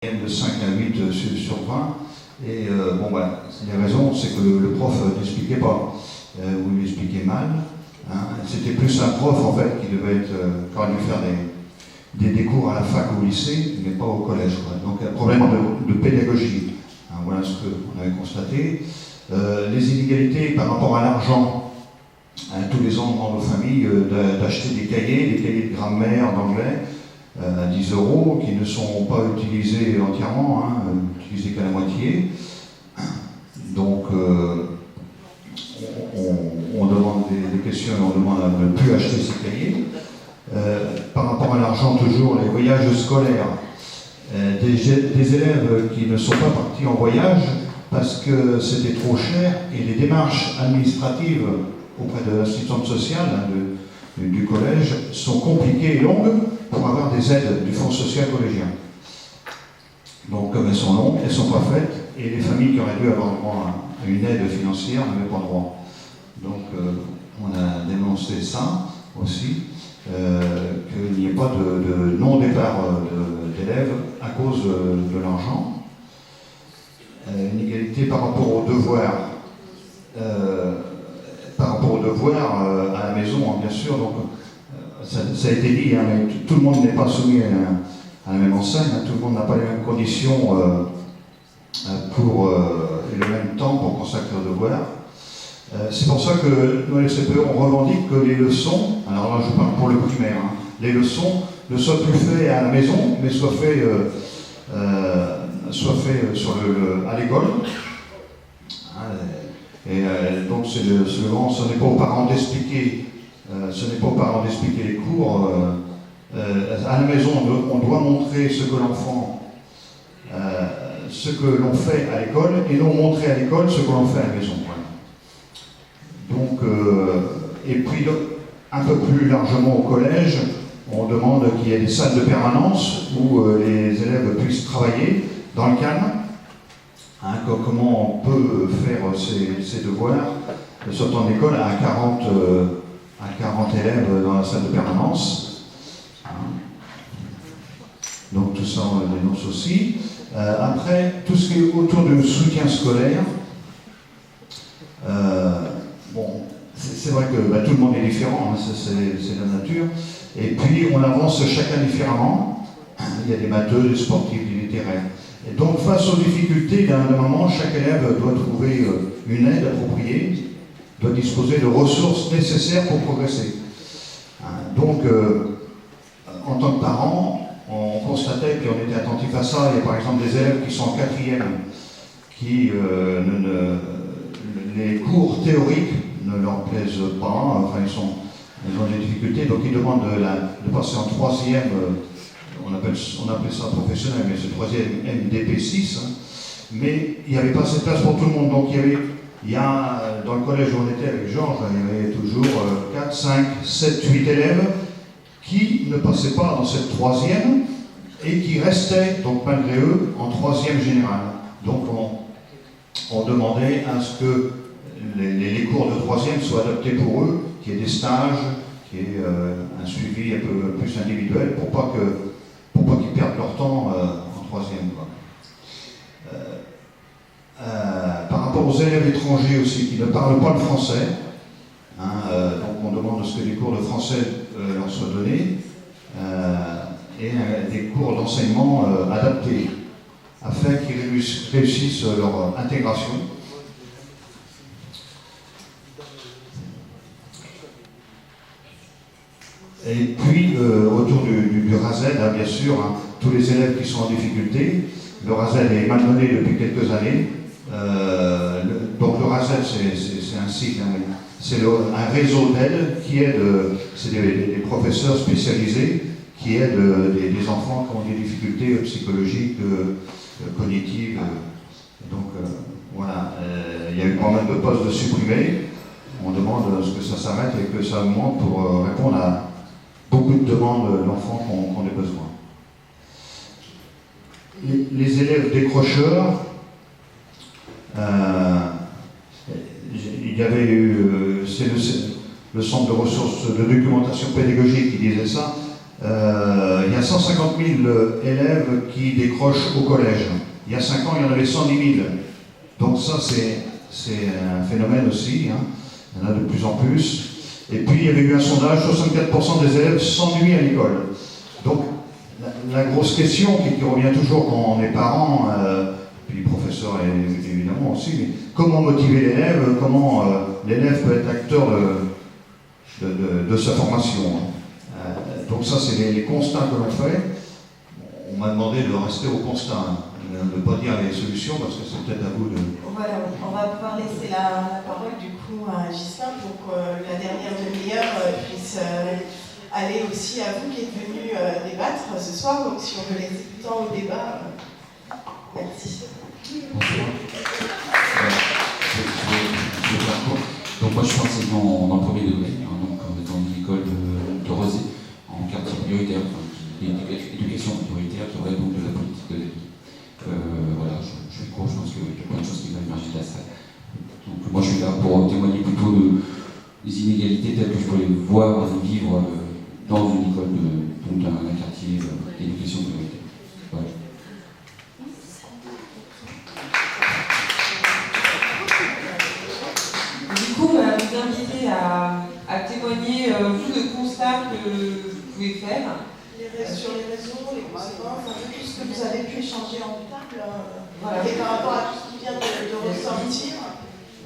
de 5 à 8 sur 20. Et bon, bah, les raisons, c'est que le prof n'expliquait pas, ou il expliquait mal. Hein. C'était plus un prof, en fait, qui devait être, qui aurait dû faire des cours à la fac ou au lycée, mais pas au collège, quoi. Donc, un problème de pédagogie. Hein, voilà ce qu'on avait constaté. Les inégalités par rapport à l'argent. Hein, tous les ans, on demande aux familles d'acheter des cahiers de grammaire, d'anglais, à 10 €, qui ne sont pas utilisés entièrement, hein, utilisés qu'à la moitié. Donc, on demande des questions et on demande à ne plus acheter ces cahiers. Par rapport à l'argent, toujours, les voyages scolaires. Des élèves qui ne sont pas partis en voyage parce que c'était trop cher et les démarches administratives auprès de l'assistante sociale, hein, du collège sont compliquées et longues pour avoir des aides du Fonds social collégien. Donc, comme elles sont longues, elles ne sont pas faites et les familles qui auraient dû avoir droit à une aide financière n'avaient pas droit. Donc, on a dénoncé ça aussi, qu'il n'y ait pas de non-départ d'élèves à cause de l'argent. Inégalité par rapport aux devoirs. Par rapport aux devoirs à la maison, hein, bien sûr, donc ça a été dit, hein, mais tout le monde n'est pas soumis à la même enseigne, hein, tout le monde n'a pas les mêmes conditions et le même temps pour consacrer aux devoirs. C'est pour ça que nous, les CPE, on revendique que les leçons, alors là je parle pour le primaire, hein, les leçons ne soient plus faites à la maison, mais soient faites à l'école. Et donc c'est le slogan, ce n'est pas aux parents d'expliquer, les cours. À la maison, on doit montrer ce que l'enfant, ce que l'on fait à l'école, et non montrer à l'école ce que l'on fait à la maison. Voilà. Donc, et puis un peu plus largement au collège, on demande qu'il y ait des salles de permanence où les élèves puissent travailler dans le calme. Hein, comment on peut faire ses devoirs sortant d'école à 40 élèves dans la salle de permanence. Hein. Donc tout ça, on le dénonce aussi. Après, tout ce qui est autour du soutien scolaire, bon, c'est vrai que tout le monde est différent, hein, c'est la nature. Et puis, on avance chacun différemment. Il y a des matheux, des sportifs, des littéraires. Et donc, face aux difficultés d'un moment, chaque élève doit trouver une aide appropriée, doit disposer de ressources nécessaires pour progresser. Donc, en tant que parents, on constatait, puis on était attentif à ça, il y a par exemple des élèves qui sont en 4e, qui les cours théoriques ne leur plaisent pas, enfin ils ont des difficultés, donc ils demandent de passer en 3e. On appelle ça professionnel, mais c'est 3e MDP6, hein. Mais il n'y avait pas assez de place pour tout le monde. Donc il y a dans le collège où on était avec Georges, il y avait toujours 4, 5, 7, 8 élèves qui ne passaient pas dans cette 3e et qui restaient, donc malgré eux, en 3e général. Donc on demandait à ce que les cours de 3e soient adaptés pour eux, qu'il y ait des stages, qu'il y ait un suivi un peu plus individuel pour pas qu'ils perdent leur temps en 3e. Par rapport aux élèves étrangers aussi, qui ne parlent pas le français, hein, donc on demande à ce que des cours de français leur soient donnés, et des cours d'enseignement adaptés, afin qu'ils réussissent leur intégration. Et puis, autour du RASED, hein, bien sûr, hein, tous les élèves qui sont en difficulté. Le RASED est malmené depuis quelques années. Donc le RASED, c'est un cycle, hein, c'est un réseau d'aide qui aide, c'est des professeurs spécialisés qui aident des enfants qui ont des difficultés psychologiques, cognitives. Donc voilà, il y a eu pas mal de postes de supprimés. On demande à ce que ça s'arrête et que ça augmente pour répondre à beaucoup de demandes d'enfants qui ont des besoins. Les élèves décrocheurs, il y avait eu, c'est le centre de ressources de documentation pédagogique qui disait ça, Il y a 150 000 élèves qui décrochent au collège. Il y a 5 ans, il y en avait 110 000. Donc ça, c'est un phénomène aussi. Hein. Il y en a de plus en plus. Et puis, il y avait eu un sondage, 64% des élèves s'ennuient à l'école. Donc, la grosse question qui revient toujours quand on est parent, puis professeur évidemment aussi, mais comment motiver l'élève, comment l'élève peut être acteur de sa formation. Donc ça, c'est les constats que l'on fait. On m'a demandé de rester au constat, de ne pas dire les solutions, parce que c'est peut-être à vous de... Voilà, on va pouvoir laisser la parole du coup à Ghislain pour que la dernière demi-heure puisse aller aussi à vous qui êtes venus débattre ce soir. Donc si on veut laisser du temps au débat, merci. Bonsoir. Donc moi je suis enseignant dans le premier degré, hein, donc dans une école de Rosé, en quartier prioritaire, enfin, éducation prioritaire qui aurait donc de la politique de la vie. Voilà, je suis court, je pense qu'il y a plein de choses qui vont émerger de la salle. Donc moi je suis là pour témoigner plutôt des inégalités telles que je peux les voir et vivre dans une école d'un quartier d'éducation prioritaire. Voilà. Du coup, on va vous inviter à témoigner, vous, de constats que vous pouvez faire. Sur les réseaux, les conséquences, un peu tout ce que vous avez pu échanger en table, Voilà. et par rapport à tout ce qui vient de ressortir,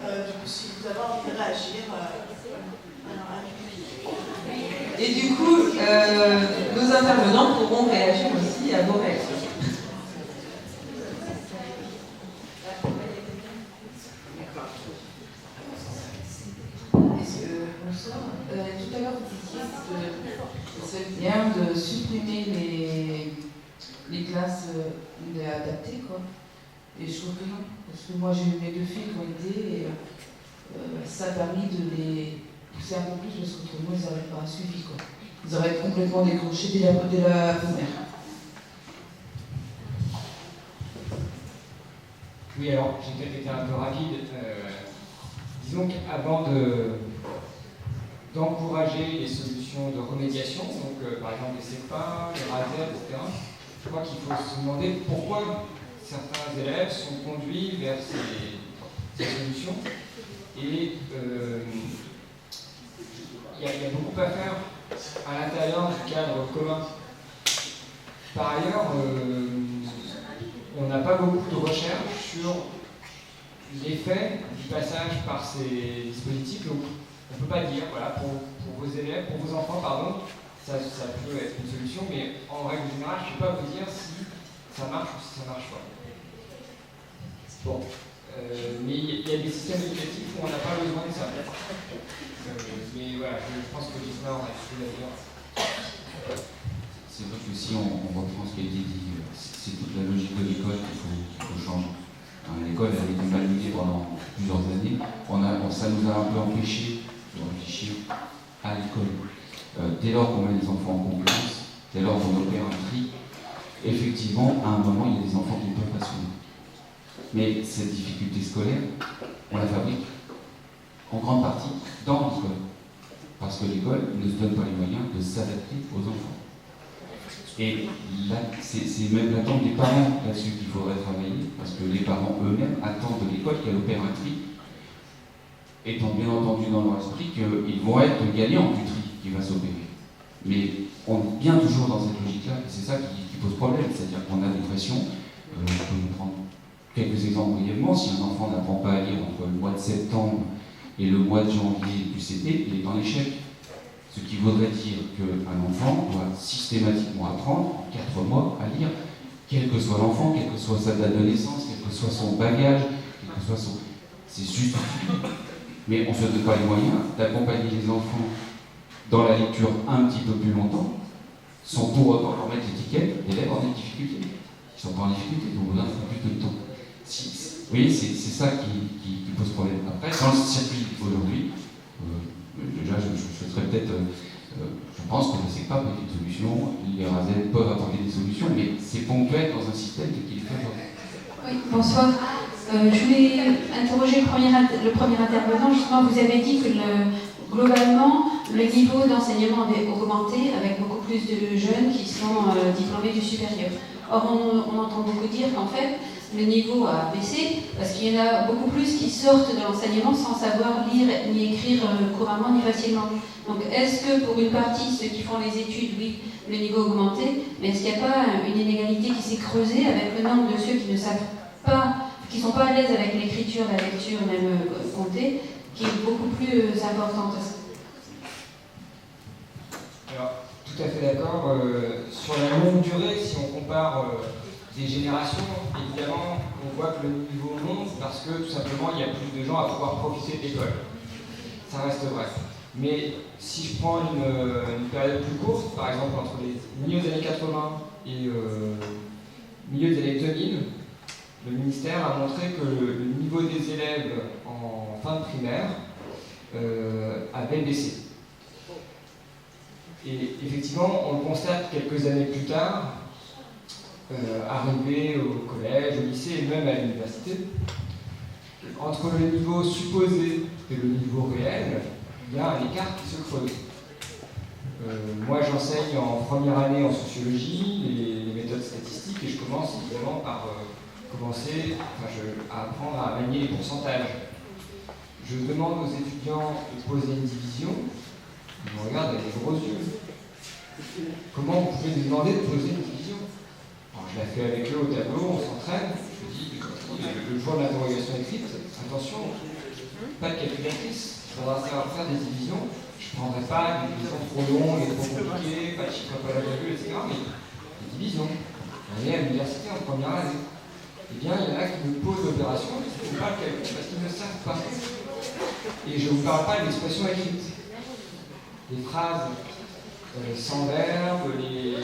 du coup, si vous avez envie de réagir, Et du coup, nos intervenants pourront réagir aussi à vos réactions. Bonsoir. Tout à l'heure, vous disiez que c'est bien de supprimer les classes adaptées, quoi. Et je trouve que non. Parce que moi, j'ai eu mes 2 filles qui ont été, et ça a permis de les pousser un peu plus, parce qu'autrement, ils n'auraient pas suivi, quoi. Ils auraient complètement décroché dès la première. Oui, alors j'ai peut-être été un peu rapide. Disons qu'avant d'encourager les solutions de remédiation, donc par exemple les CEPA, les RASER, etc., je crois qu'il faut se demander pourquoi certains élèves sont conduits vers ces solutions. Et il y a beaucoup à faire à l'intérieur du cadre commun. Par ailleurs, on n'a pas beaucoup de recherches sur l'effet du passage par ces dispositifs. Donc, on ne peut pas dire, voilà, pour vos élèves, pour vos enfants, pardon, ça peut être une solution, mais en règle générale, je ne peux pas vous dire si ça marche ou si ça ne marche pas. Bon, mais il y a des systèmes éducatifs où on n'a pas besoin de ça. Mais voilà, je pense que Ghislain aura quelque chose à dire. C'est vrai que si on reprend ce qui a été dit, c'est toute la logique de l'école qu'il faut changer. L'école a été malmenée pendant plusieurs années. Ça nous a un peu empêché de réfléchir à l'école. Dès lors qu'on met les enfants en concurrence, dès lors qu'on opère un tri, effectivement, à un moment, il y a des enfants qui ne peuvent pas suivre. Mais cette difficulté scolaire, on la fabrique en grande partie dans l'école. Parce que l'école ne se donne pas les moyens de s'adapter aux enfants. Et là, c'est même l'attente des parents là-dessus qu'il faudrait travailler, parce que les parents eux-mêmes attendent de l'école qu'elle opère un tri, étant bien entendu dans leur esprit qu'ils vont être gagnants du tri qui va s'opérer. Mais on est bien toujours dans cette logique-là, et c'est ça qui pose problème, c'est-à-dire qu'on a des pressions. Je peux vous prendre quelques exemples brièvement. Si un enfant n'apprend pas à lire entre le mois de septembre et le mois de janvier du CP, il est en échec. Ce qui voudrait dire qu'un enfant doit systématiquement apprendre en 4 mois à lire, quel que soit l'enfant, quelle que soit sa date de naissance, quel que soit son bagage, quel que soit son... C'est juste. Mais on ne se donne pas les moyens d'accompagner les enfants dans la lecture un petit peu plus longtemps, sans pour autant leur mettre l'étiquette d'élèves en difficulté. Ils ne sont pas en difficulté, donc on a plus de temps. Vous voyez, c'est ça qui pose problème. Après, dans le circuit aujourd'hui, déjà, je souhaiterais peut-être, je pense qu'on ne sait pas apporter de solution, les RASER peuvent apporter des solutions, mais c'est ponctuel dans un système qui est fait. Oui, bonsoir. Je voulais interroger le premier intervenant. Justement, vous avez dit que globalement, le niveau d'enseignement avait augmenté avec beaucoup plus de jeunes qui sont diplômés du supérieur. Or, on entend beaucoup dire qu'en fait, le niveau a baissé parce qu'il y en a beaucoup plus qui sortent de l'enseignement sans savoir lire ni écrire couramment ni facilement. Donc, est-ce que pour une partie, ceux qui font les études, oui, le niveau a augmenté, mais est-ce qu'il n'y a pas une inégalité qui s'est creusée avec le nombre de ceux qui ne savent pas, qui ne sont pas à l'aise avec l'écriture, la lecture, même compter, qui est beaucoup plus importante? Alors, tout à fait d'accord. Sur la longue durée, si on compare des générations, évidemment, on voit que le niveau monte parce que tout simplement, il y a plus de gens à pouvoir profiter de l'école. Ça reste vrai. Mais si je prends une période plus courte, par exemple entre les milieux des années 80 et milieu des années 2000, le ministère a montré que le niveau des élèves en fin de primaire avait baissé. Et effectivement, on le constate quelques années plus tard, arrivé au collège, au lycée et même à l'université, entre le niveau supposé et le niveau réel, il y a un écart qui se creuse. Moi, j'enseigne en première année en sociologie les méthodes statistiques et je commence évidemment par à apprendre à manier les pourcentages. Je demande aux étudiants de poser une division, ils me regardent avec des gros yeux. Comment vous pouvez nous demander de poser une division? Alors, je la fais avec eux au tableau, on s'entraîne. Je dis, le jour de l'interrogation écrite, attention, pas de calculatrice, il faudra savoir faire des divisions. Je ne prendrai pas des divisions trop longues et trop compliquées, pas de chiffres à la virgule, etc. Mais des divisions. On est à l'université en première année. Eh bien, il y en a qui me posent l'opération, ils ne font pas le calcul parce qu'ils ne savent pas. Et je ne vous parle pas de l'expression écrite. Les phrases sans verbe, les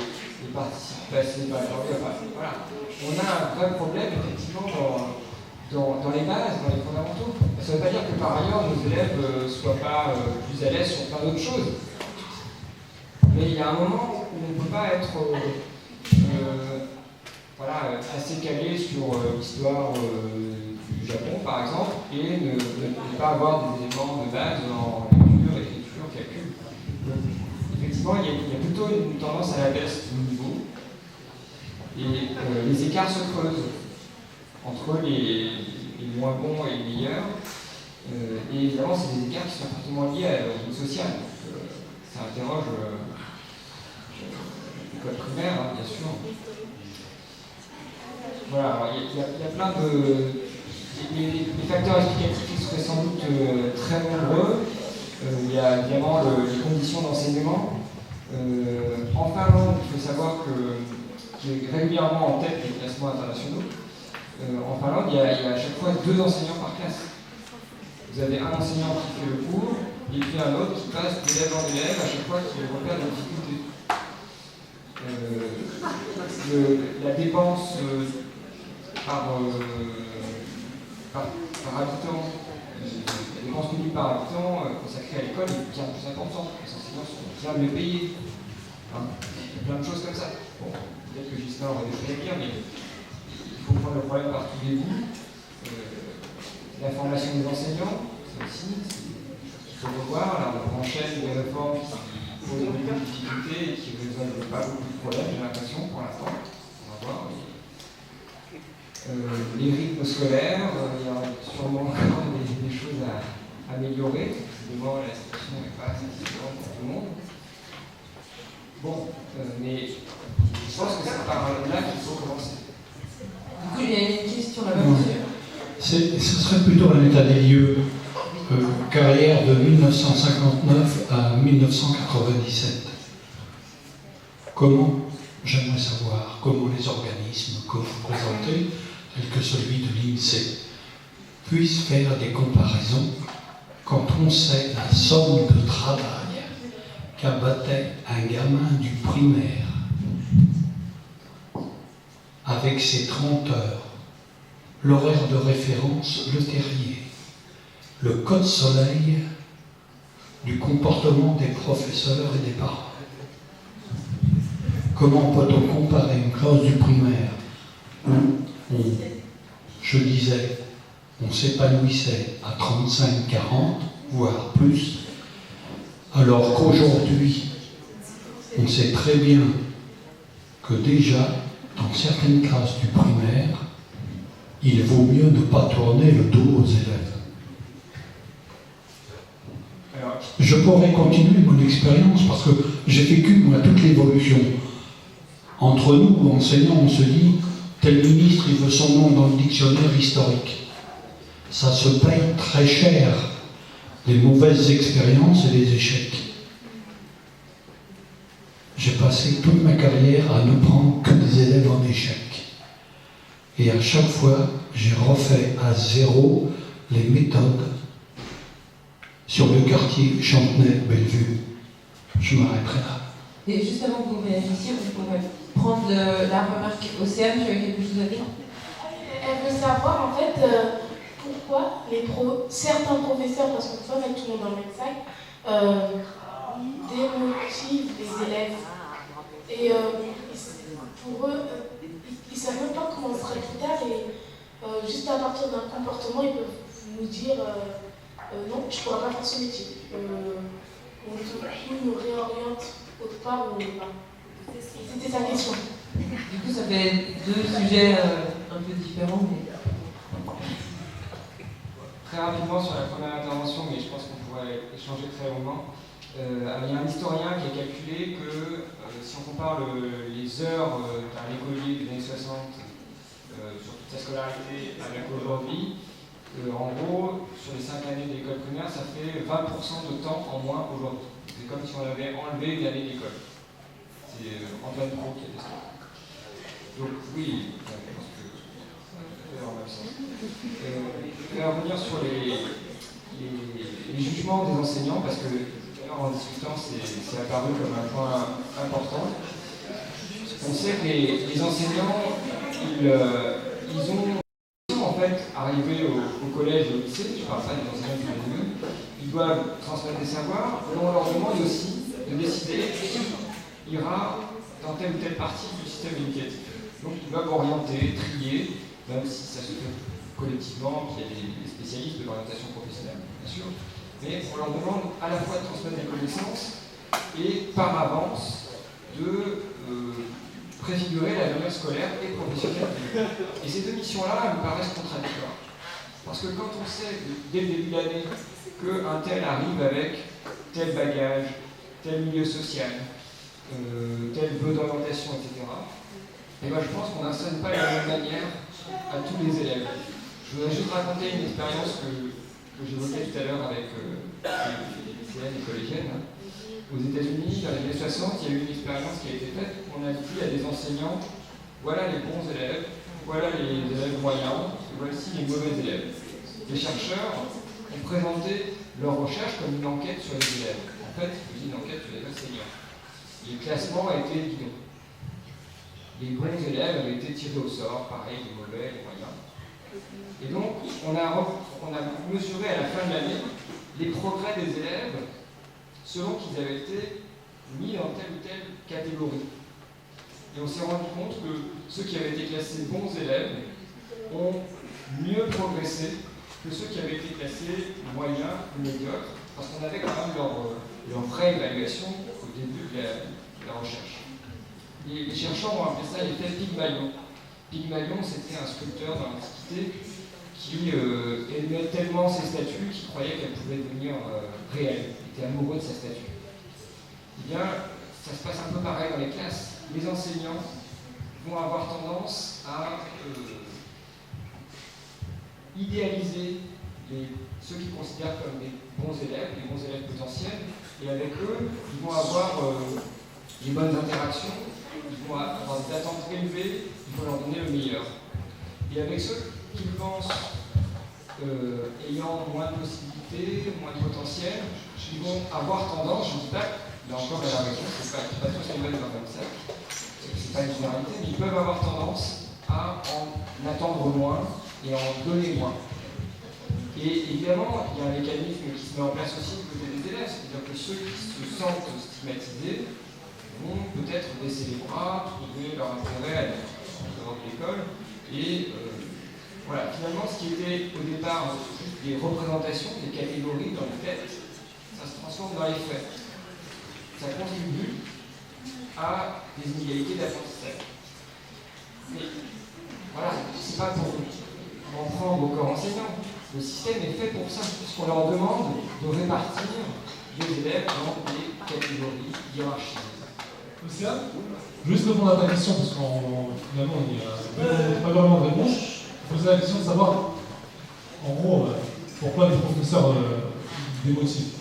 participes passés par le voilà. On a un vrai problème, effectivement, dans les bases, dans les fondamentaux. Ça ne veut pas dire que par ailleurs, nos élèves ne soient pas plus à l'aise sur plein d'autres choses. Mais il y a un moment où on ne peut pas être assez calé sur l'histoire du Japon, par exemple, et ne pas avoir des éléments de base en lecture, écriture, calcul. Effectivement, il y a plutôt une tendance à la baisse du niveau, et les écarts se creusent entre les moins bons et les meilleurs, et évidemment, c'est des écarts qui sont fortement liés à l'origine sociale. Ça interroge l'école primaire, hein, bien sûr. Voilà, il y a plein de... Les facteurs explicatifs qui seraient sans doute très nombreux. Il y a évidemment les conditions d'enseignement. En Finlande, il faut savoir qu'il est régulièrement en tête des classements internationaux. En Finlande, il y a à chaque fois 2 enseignants par classe. Vous avez un enseignant qui fait le cours, et puis un autre qui passe d'élève en élève à chaque fois qu'il repère des difficultés. La dépense par habitant, la dépense publique par habitant consacrée à l'école est bien plus importante. Les enseignants sont bien mieux payés. Hein, il y a plein de choses comme ça. Bon, peut-être que Gislain aurait des choses à dire, mais il faut prendre le problème par tous les bouts. La formation des enseignants, ça aussi, il faut revoir. Là, on enchaîne des réformes qui posent beaucoup de difficultés et qui ne résolvent pas beaucoup de problèmes, j'ai l'impression, pour l'instant. On va voir. Les rythmes scolaires, il y a sûrement encore des choses à améliorer. Évidemment, la situation n'est pas satisfaisante pour tout le monde. Bon, mais je pense que c'est par là qu'il faut commencer. Du coup, il y a une question là-bas, monsieur. Ce serait plutôt un état des lieux, carrière de 1959 à 1997. J'aimerais savoir comment les organismes que vous présentez, tels que celui de l'INSEE, puissent faire des comparaisons quand on sait la somme de travail qu'abattait un gamin du primaire avec ses 30 heures. L'horaire de référence, le terrier, le code soleil du comportement des professeurs et des parents. Comment peut-on comparer une classe du primaire où je disais, on s'épanouissait à 35-40, voire plus, Alors qu'aujourd'hui, on sait très bien que déjà, dans certaines classes du primaire, il vaut mieux ne pas tourner le dos aux élèves. Je pourrais continuer mon expérience parce que j'ai vécu, moi, toute l'évolution. Entre nous, enseignants, on se dit, tel ministre, il veut son nom dans le dictionnaire historique. Ça se paye très cher, les mauvaises expériences et les échecs. J'ai passé toute ma carrière à ne prendre que des élèves en échec. Et à chaque fois, j'ai refait à zéro les méthodes sur le quartier Chantenay-Bellevue. Je m'arrêterai là. Et juste avant que vous réagissiez, vous pourrez prendre la remarque Océane, tu avais quelque chose à dire? Elle veut savoir en fait pourquoi certains professeurs, parce qu'on peut pas mettre tout le monde dans le même sac, démotivent les élèves. Et pour eux, ils ne savent même pas comment on sera plus tard et juste à partir d'un comportement, ils peuvent nous dire non, je ne pourrai pas faire ce métier. On nous réoriente autre part où on n'est pas. C'était sa question. Du coup, ça fait deux sujets un peu différents. Mais... Très rapidement sur la première intervention, mais je pense qu'on pourrait échanger très longuement. Il y a un historien qui a calculé que si on compare les heures d'un écolier des années 60 sur toute sa scolarité avec aujourd'hui, en gros, sur les 5 années d'école primaire, ça fait 20% de temps en moins aujourd'hui. C'est comme si on avait enlevé une année d'école. C'est Antoine Pro qui a dit ça. Donc oui, je pense que c'est dans le même sens. Je vais revenir sur les jugements des enseignants, parce que en discutant, c'est apparu comme un point important. On sait que les enseignants, ils ont en fait arrivé au collège et au lycée, je ne parle pas des enseignants du milieu, ils doivent transmettre des savoirs, et on leur demande aussi de décider qui ira dans telle ou telle partie du système éducatif. Donc ils doivent orienter, trier, même si ça se fait collectivement, qu'il y a des spécialistes de l'orientation professionnelle, bien sûr. Mais on leur demande à la fois de transmettre des connaissances et par avance de préfigurer l'avenir scolaire et professionnel. Et ces deux missions-là me paraissent contradictoires. Parce que quand on sait dès le début de l'année qu'un tel arrive avec tel bagage, tel milieu social, tel vœu d'orientation, etc., et ben je pense qu'on n'enseigne pas de la même manière à tous les élèves. Je voudrais juste raconter une expérience que j'évoquais tout à l'heure avec les lycéennes et collégiennes. Aux États-Unis, dans les années 60, il y a eu une expérience qui a été faite. On a dit à des enseignants, voilà les bons élèves, voilà les élèves moyens, et voici les mauvais élèves. Les chercheurs ont présenté leur recherche comme une enquête sur les élèves. En fait, c'est une enquête sur les enseignants. Les classements a été bidon. Les bons élèves avaient été tirés au sort, pareil, les mauvais, les moyens. Et donc, on a mesuré à la fin de l'année les progrès des élèves selon qu'ils avaient été mis dans telle ou telle catégorie. Et on s'est rendu compte que ceux qui avaient été classés bons élèves ont mieux progressé que ceux qui avaient été classés moyens ou médiocres, parce qu'on avait quand même leur vraie évaluation au début de la recherche. Les chercheurs ont appelé ça l'effet Pygmalion. Pygmalion, c'était un sculpteur dans l'Antiquité qui aimait tellement ses statues qu'il croyait qu'elles pouvaient devenir réelles. Il était amoureux de sa statue. Eh bien, ça se passe un peu pareil dans les classes. Les enseignants vont avoir tendance à idéaliser ceux qu'ils considèrent comme des bons élèves, les bons élèves potentiels, et avec eux, ils vont avoir les bonnes interactions, ils vont avoir des attentes élevées, il faut leur donner le meilleur. Et avec ceux qu'ils pensent ayant moins de possibilités, moins de potentiel, ils vont avoir tendance, je ne dis pas, là encore elle a raison, c'est pas tous les mêmes dans le même sac, c'est pas une généralité, mais ils peuvent avoir tendance à en attendre moins et en donner moins. Et évidemment, il y a un mécanisme qui se met en place aussi du côté des élèves, c'est-à-dire que ceux qui se sentent stigmatisés vont peut-être baisser les bras, trouver leur intérêt à être en de l'école, et voilà, finalement, ce qui était au départ juste des représentations, des catégories dans les têtes, ça se transforme dans les faits. ça contribue à des inégalités d'apprentissage. Mais voilà, c'est pas pour m'en prendre au corps enseignant. Le système est fait pour ça, puisqu'on leur demande de répartir les élèves dans des catégories hiérarchisées. Océane, juste répondre à ta question, parce qu'en finalement il n'y a pas vraiment de réponse. Poser la question de savoir, en gros, pourquoi les professeurs démotivent.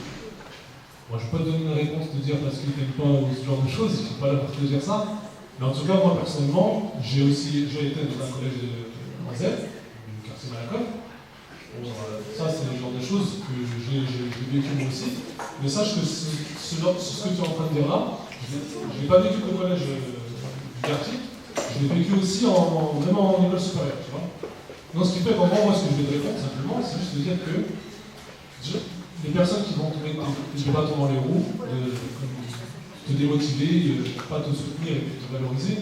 Moi, je ne vais pas te donner une réponse de dire parce qu'ils n'aiment pas ou ce genre de choses, je ne suis pas là pour te dire ça. Mais en tout cas, moi personnellement, j'ai été dans un collège en Z, du quartier Malakoff. Bon, ça, c'est le genre de choses que j'ai vécu moi aussi. Mais sache que ce que tu es en train de dire là, je ne l'ai pas vécu qu'au collège du quartier, je l'ai vécu aussi vraiment en école supérieure, tu vois. Donc, ce qui fait qu'en gros, moi, ce que je vais te répondre simplement, c'est juste de dire que les personnes qui vont te mettre des bâtons dans les roues, te démotiver, pas te soutenir et te valoriser,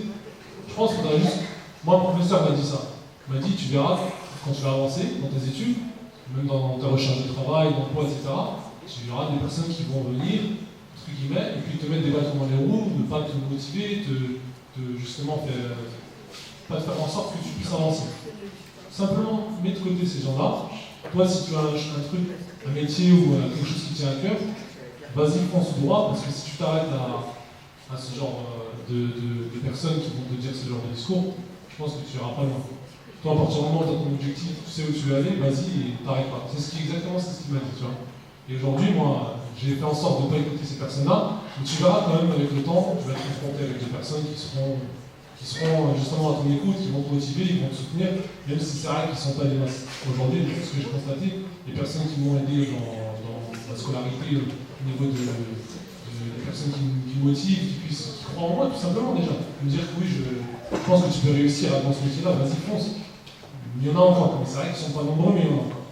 je pense qu'on a juste. Moi, un professeur m'a dit ça. Il m'a dit, tu verras, quand tu vas avancer dans tes études, même dans ta recherche de travail, d'emploi, etc., tu verras des personnes qui vont venir, entre guillemets, et puis te mettre des bâtons dans les roues, ne pas te motiver, justement pas te faire en sorte que tu puisses avancer. Simplement, mets de côté ces gens-là. Toi, si tu as un métier ou quelque chose qui tient à cœur, vas-y, fonce droit, parce que si tu t'arrêtes à ce genre de personnes qui vont te dire ce genre de discours, je pense que tu n'iras pas loin. Toi, à partir du moment où tu as ton objectif, tu sais où tu veux aller, vas-y et t'arrête pas. C'est exactement ce qu'il m'a dit, tu vois. Et aujourd'hui, moi, j'ai fait en sorte de ne pas écouter ces personnes-là, mais tu verras quand même avec le temps, tu vas être confronté avec des personnes qui seront justement à ton écoute, qui vont te motiver, qui vont te soutenir, même si c'est vrai qu'ils ne sont pas des masses. Aujourd'hui, ce que j'ai constaté, les personnes qui m'ont aidé dans la scolarité, au niveau des personnes qui motivent, qui croient en moi, tout simplement déjà. Me dire que oui, je pense que tu peux réussir dans ce métier-là, vas-y, fonce. Il y en a encore, c'est vrai qu'ils ne sont pas nombreux, mais il y en a encore.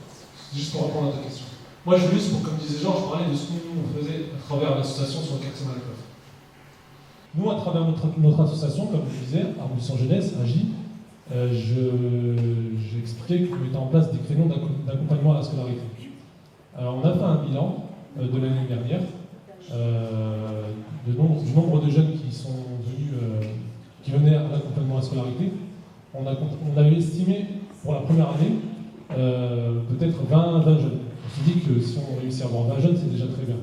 C'est juste pour répondre à ta question. Moi, je voulais juste, comme disait Georges, je parlais de ce que nous on faisait à travers l'association sur le quartier Malakoff. Nous, à travers notre association, comme je disais, Armolution Jeunesse, AJ, j'ai expliqué qu'on mettait en place des créneaux d'accompagnement à la scolarité. Alors, on a fait un bilan de l'année dernière du nombre de jeunes qui sont venus, qui venaient à l'accompagnement à la scolarité. On avait estimé pour la première année peut-être 20 jeunes. On s'est dit que si on réussit à avoir 20 jeunes, c'est déjà très bien.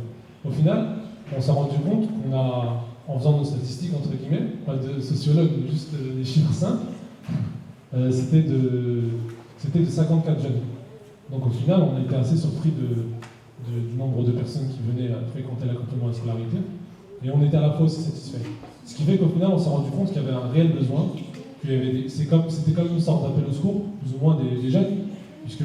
Au final, on s'est rendu compte qu'on a, en faisant nos statistiques, entre guillemets, pas de sociologue, mais juste des chiffres simples, c'était de 54 jeunes. Donc au final, on a été assez surpris du nombre de personnes qui venaient fréquenter l'accompagnement à la scolarité, et on était à la fois aussi satisfaits. Ce qui fait qu'au final, on s'est rendu compte qu'il y avait un réel besoin, c'était comme une sorte d'appel au secours, plus ou moins des jeunes, puisque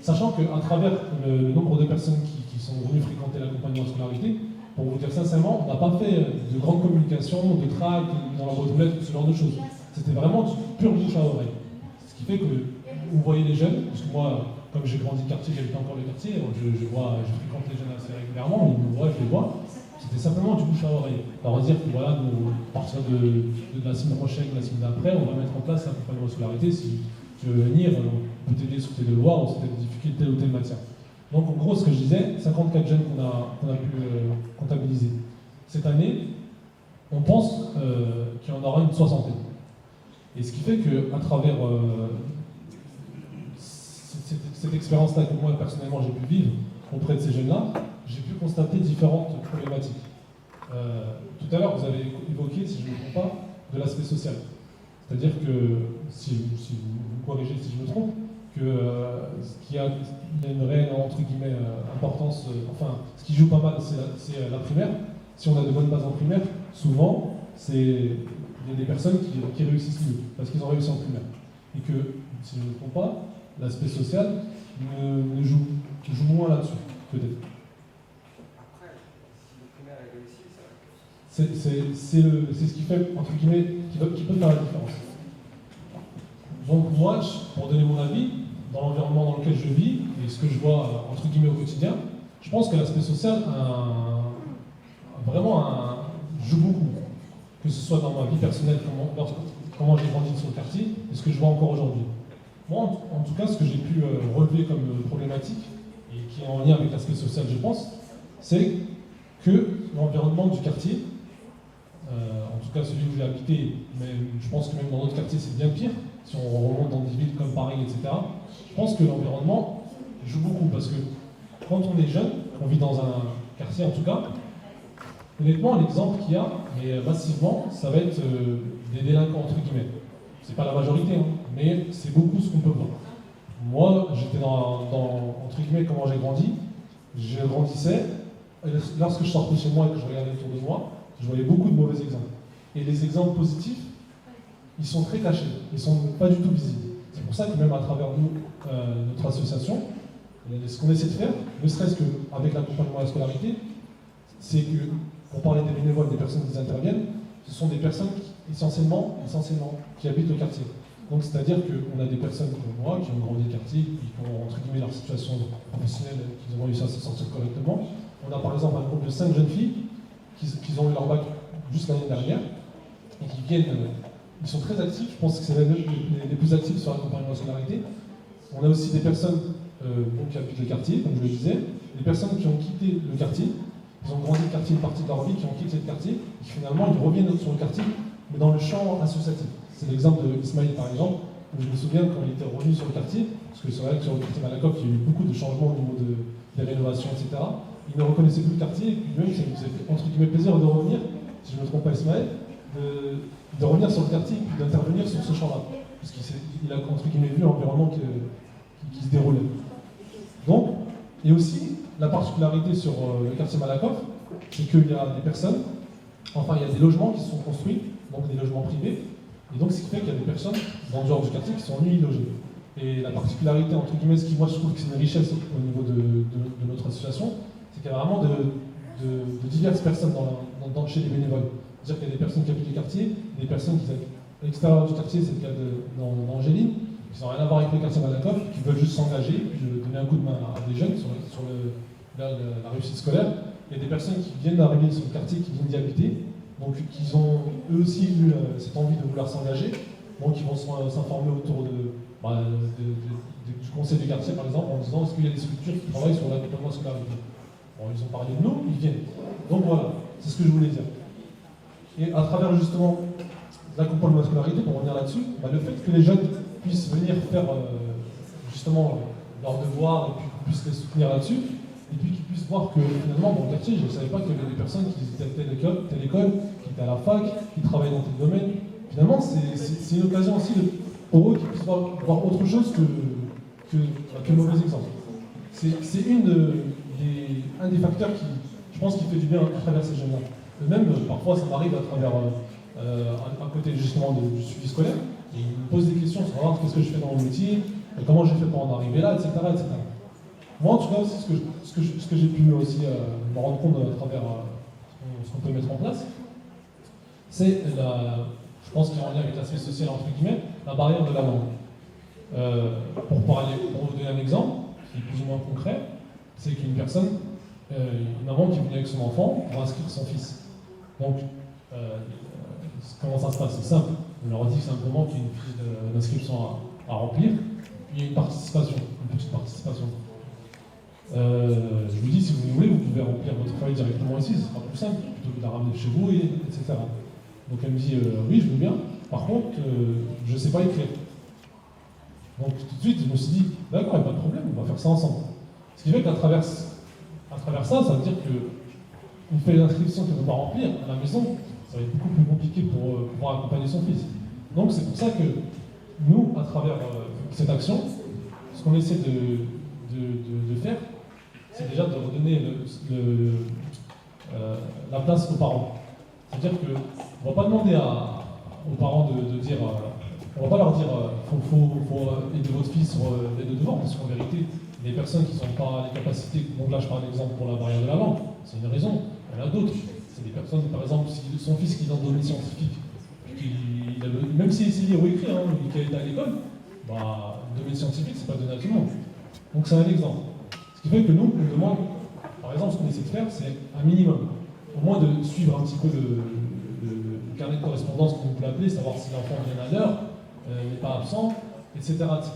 sachant qu'à travers le nombre de personnes qui sont venues fréquenter l'accompagnement à la scolarité, pour vous dire sincèrement, on n'a pas fait de grande communication, de tract, dans la boîte aux lettres, ce genre de choses. C'était vraiment pure bouche à oreille. Ce qui fait que vous voyez les jeunes, parce que moi, comme j'ai grandi le quartier, j'habite encore le quartier, je fréquente les jeunes assez régulièrement, ils me voient, je les vois. C'était simplement du bouche à oreille. Alors dire que voilà, à partir de la semaine prochaine, la semaine d'après, on va mettre en place l'accompagnement de scolarité. Si tu veux venir, on peut t'aider sur tes devoirs ou sur tes difficultés ou telle matière. Donc en gros, ce que je disais, 54 jeunes qu'on a pu comptabiliser. Cette année, on pense qu'il y en aura une soixantaine. Et ce qui fait qu'à travers cette expérience-là que moi personnellement j'ai pu vivre auprès de ces jeunes-là, j'ai pu constater différentes problématiques. Tout à l'heure, vous avez évoqué, si je ne me trompe pas, de l'aspect social. C'est-à-dire que, si vous me corrigez si je me trompe, qu'il y a une réelle, entre guillemets, importance, ce qui joue pas mal, c'est la primaire. Si on a de bonnes bases en primaire, souvent, il y a des personnes qui réussissent mieux, parce qu'ils ont réussi en primaire. Et que, si je ne me trompe pas, l'aspect social joue moins là-dessus, peut-être. C'est ce qui fait, entre guillemets, qui peut faire la différence. Donc moi, pour donner mon avis, dans l'environnement dans lequel je vis, et ce que je vois, entre guillemets, au quotidien, je pense que l'aspect social joue beaucoup. Que ce soit dans ma vie personnelle, comment j'ai grandi sur le quartier, et ce que je vois encore aujourd'hui. Moi, en tout cas, ce que j'ai pu relever comme problématique, et qui est en lien avec l'aspect social, je pense, c'est que l'environnement du quartier, en tout cas celui où j'ai habité, mais je pense que même dans d'autres quartiers c'est bien pire, si on remonte dans des villes comme Paris, etc., je pense que l'environnement joue beaucoup, parce que quand on est jeune, on vit dans un quartier en tout cas, honnêtement l'exemple qu'il y a, mais massivement, ça va être des délinquants entre guillemets. C'est pas la majorité, hein, mais c'est beaucoup ce qu'on peut voir. Moi, j'étais entre guillemets, comment j'ai grandi, je grandissais, et lorsque je sortais chez moi et que je regardais autour de moi, je voyais beaucoup de mauvais exemples. Et les exemples positifs, ils sont très cachés, ils ne sont pas du tout visibles. C'est pour ça que même à travers nous, notre association, ce qu'on essaie de faire, ne serait-ce qu'avec l'accompagnement à la scolarité, c'est que, pour parler des bénévoles, des personnes qui interviennent, ce sont des personnes essentiellement, qui habitent le quartier. Donc c'est-à-dire qu'on a des personnes comme moi qui ont grandi le quartier, qui ont entre guillemets leur situation professionnelle, qui ont réussi à se sortir correctement. On a par exemple un groupe de 5 jeunes filles qui ont eu leur bac juste l'année dernière et qui viennent, ils sont très actifs, je pense que c'est les plus actifs sur l'accompagnement à la scolarité. On a aussi des personnes qui habitent le quartier, comme je le disais, des personnes qui ont quitté le quartier, ils ont grandi le quartier une partie de leur vie, qui ont quitté le quartier, et qui finalement ils reviennent sur le quartier, mais dans le champ associatif. C'est l'exemple d'Ismaïl par exemple, où je me souviens quand il était revenu sur le quartier, parce que c'est vrai que sur le quartier Malakoff, il y a eu beaucoup de changements au niveau des rénovations, etc. Il ne reconnaissait plus le quartier, et puis même ça nous faisait entre guillemets plaisir de revenir, si je ne me trompe pas Ismaïl, de revenir sur le quartier et puis d'intervenir sur ce champ-là. Parce qu'il a entre guillemets vu l'environnement qui se déroulait. Donc, et aussi, la particularité sur le quartier Malakoff, c'est qu'il y a des personnes, enfin il y a des logements qui sont construits, donc des logements privés, et donc ce qui fait qu'il y a des personnes dans le genre du quartier qui sont nuit logées. Et la particularité, entre guillemets, ce qui moi je trouve que c'est une richesse au niveau de notre association, c'est qu'il y a vraiment de diverses personnes chez les bénévoles. C'est-à-dire qu'il y a des personnes qui habitent le quartier, des personnes qui habitent à l'extérieur du quartier, c'est le cas dans Angéline, qui n'ont rien à voir avec le quartier Malakoff, qui veulent juste s'engager, puis donner un coup de main à des jeunes sur la réussite scolaire. Il y a des personnes qui viennent d'arriver sur le quartier, qui viennent d'y habiter, donc qui ont eux aussi eu cette envie de vouloir s'engager, donc ils vont s'informer autour du conseil du quartier par exemple, en disant est-ce qu'il y a des structures qui travaillent sur l'accompagnement scolarité. Bon, ils ont parlé de nous, ils viennent. Donc voilà, c'est ce que je voulais dire. Et à travers justement l'accompagnement scolarité, pour revenir là-dessus, le fait que les jeunes puissent venir faire justement leurs devoirs et puis qu'on puisse les soutenir là-dessus, et puis qu'ils puissent voir que finalement dans le quartier, je ne savais pas qu'il y avait des personnes qui étaient à telle école, qui étaient à la fac, qui travaillaient dans tel domaine. Finalement, c'est une occasion aussi pour eux qu'ils puissent voir autre chose que mauvais exemples. C'est un des facteurs qui, je pense, qui fait du bien à travers ces jeunes-là. Eux-mêmes, parfois, ça m'arrive à travers, à côté justement du suivi scolaire, et ils me posent des questions sur savoir qu'est-ce que je fais dans mon métier, comment j'ai fait pour en arriver là, etc. etc. Moi, en tout cas, ce que j'ai pu aussi me rendre compte à travers ce qu'on peut mettre en place, c'est je pense qu'il y a un lien avec l'aspect social, entre guillemets, la barrière de la langue. Pour vous donner un exemple, qui est plus ou moins concret, c'est qu'une personne, une maman qui est venue avec son enfant pour inscrire son fils. Donc, comment ça se passe? C'est simple. On leur dit simplement qu'il y a une fiche d'inscription à remplir, puis il y a une petite participation. Je vous dis, si vous voulez, vous pouvez remplir votre feuille directement ici, ce sera plus simple, plutôt que de la ramener chez vous, etc. Donc elle me dit, oui, je veux bien, par contre, je ne sais pas écrire. Donc tout de suite, je me suis dit, d'accord, il n'y a pas de problème, on va faire ça ensemble. Ce qui fait qu'à travers ça, ça veut dire qu'une feuille d'inscription qu'elle ne peut pas remplir à la maison, ça va être beaucoup plus compliqué pour pouvoir accompagner son fils. Donc c'est pour ça que nous, à travers cette action, ce qu'on essaie de faire, c'est déjà de redonner la place aux parents. C'est-à-dire qu'on ne va pas demander aux parents de dire, on ne va pas leur dire faut aider votre fils sur les devoirs, parce qu'en vérité, les personnes qui n'ont pas les capacités, donc là je prends un exemple pour la barrière de la langue, c'est une raison, il y en a d'autres. C'est des personnes, par exemple, si son fils qui est dans le domaine scientifique, même s'il sait lire ou écrire, qu'il est à l'école, le domaine scientifique, c'est pas donné à tout le monde. Donc c'est un exemple. Ce qui fait que nous, on demande, par exemple, ce qu'on essaie de faire, c'est un minimum. Au moins de suivre un petit peu le carnet de correspondance, comme on peut l'appeler, savoir si l'enfant vient à l'heure, n'est pas absent, etc. etc.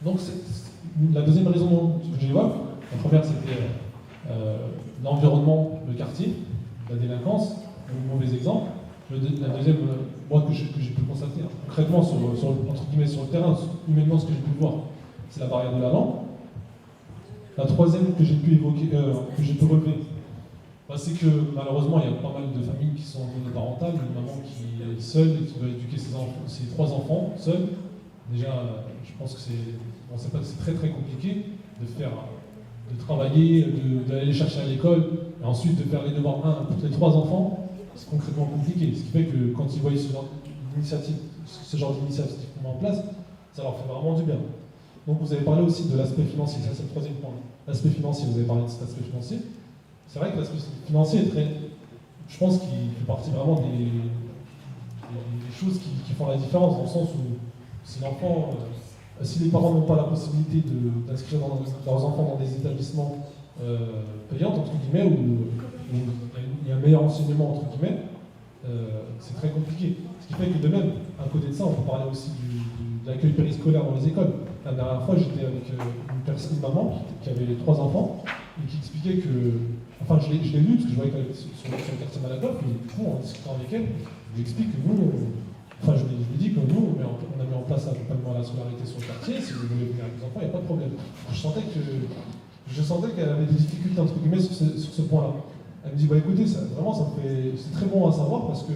Donc la deuxième raison que j'évoque, la première c'était l'environnement, le quartier, la délinquance, le mauvais exemple. La deuxième, moi, que j'ai pu constater concrètement entre guillemets, sur le terrain, humainement, ce que j'ai pu voir, c'est la barrière de la langue. La troisième que j'ai pu évoquer, que j'ai pu relever, c'est que malheureusement, il y a pas mal de familles qui sont monoparentales, une maman qui est seule et qui doit éduquer ses 3 enfants seule. Déjà, je pense que c'est très très compliqué de travailler, d'aller les chercher à l'école, et ensuite de faire les devoirs pour les 3 enfants. C'est concrètement compliqué. Ce qui fait que quand ils voient ce genre d'initiative qu'on met en place, ça leur fait vraiment du bien. Donc vous avez parlé aussi de l'aspect financier, ça c'est le troisième point. L'aspect financier, vous avez parlé de cet aspect financier. C'est vrai que l'aspect financier est je pense qu'il fait partie vraiment des choses qui font la différence, dans le sens où si les parents n'ont pas la possibilité d'inscrire leurs enfants dans des établissements payants, entre guillemets, où il y a un meilleur enseignement, entre guillemets, c'est très compliqué. Ce qui fait que de même, à côté de ça, on peut parler aussi de l'accueil périscolaire dans les écoles. La dernière fois, j'étais avec une maman qui avait 3 enfants et qui expliquait que, enfin je l'ai lu parce que je voyais qu'elle était sur le quartier Malakoff, mais du coup, en discutant avec elle, je lui explique que nous, je lui dis que nous, on a mis en place l'accompagnement à la scolarité sur le quartier, si vous voulez venir avec les enfants, il n'y a pas de problème. Je sentais qu'elle avait des difficultés, entre guillemets, sur ce point-là. Elle me dit, écoutez, c'est très bon à savoir parce que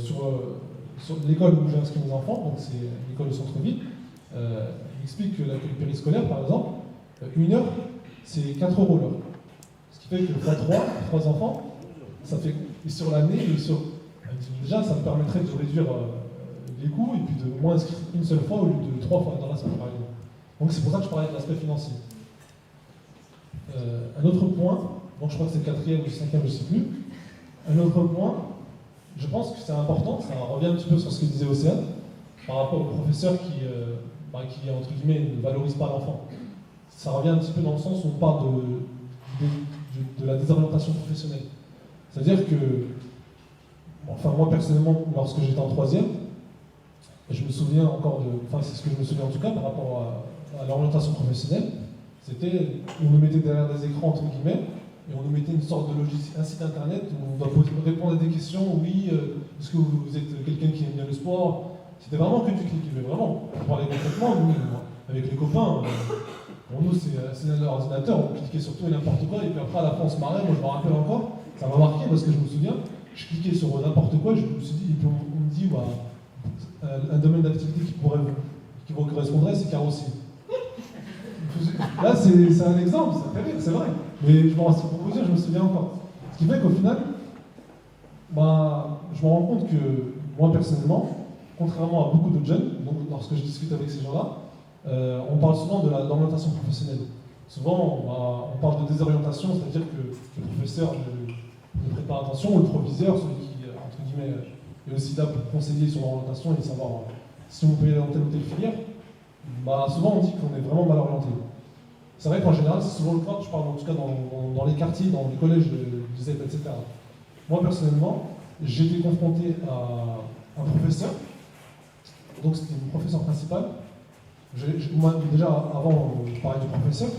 sur l'école où j'ai inscrit mes enfants, donc c'est l'école au centre-ville, il explique que l'accueil périscolaire, par exemple, 1 heure, c'est 4 € l'heure. Ce qui fait que fois 3 enfants, ça fait, et sur l'année, déjà, ça me permettrait de réduire les coûts et puis de moins inscrire une seule fois au lieu de 3 fois dans la semaine, par exemple. Donc c'est pour ça que je parlais de l'aspect financier. Un autre point, donc je crois que c'est le 4e ou le 5e, je ne sais plus. Un autre point, je pense que c'est important, ça revient un petit peu sur ce que disait Océane, par rapport aux professeurs qui entre guillemets, ne valorisent pas l'enfant. Ça revient un petit peu dans le sens où on parle de la désorientation professionnelle. C'est-à-dire que, moi personnellement, lorsque j'étais en 3e, je me souviens encore c'est ce que je me souviens en tout cas par rapport à l'orientation professionnelle, c'était, on nous mettait derrière des écrans, entre guillemets, et on nous mettait une sorte de logiciel, un site internet où on doit répondre à des questions, oui, est-ce que vous êtes quelqu'un qui aime bien le sport? C'était vraiment que du clic, mais vraiment, pour parler concrètement, nous, avec les copains, pour nous c'est l'ordinateur, on cliquait sur tout et n'importe quoi, et puis après à la fin on se marrait, moi je me rappelle encore, ça m'a marqué parce que je me souviens, je cliquais sur n'importe quoi, je me suis dit, et puis on me dit, un domaine d'activité qui vous correspondrait, c'est carrossier. Là, c'est un exemple, ça fait rire, c'est vrai. Mais je m'en suis proposé, je me souviens encore. Ce qui fait qu'au final, je me rends compte que, moi personnellement, contrairement à beaucoup d'autres jeunes, donc lorsque je discute avec ces gens-là, on parle souvent de l'orientation professionnelle. Souvent, on parle de désorientation, c'est-à-dire que le professeur ne prête pas attention, ou le proviseur, celui qui, entre guillemets, est aussi là pour conseiller sur l'orientation et savoir si on peut aller dans telle ou telle filière. Souvent on dit qu'on est vraiment mal orienté. C'est vrai qu'en général, c'est souvent le cas, je parle en tout cas dans les quartiers, dans les collèges du ZEP, etc. Moi personnellement, j'ai été confronté à un professeur, donc c'était mon professeur principal. Moi, déjà avant de parler du professeur,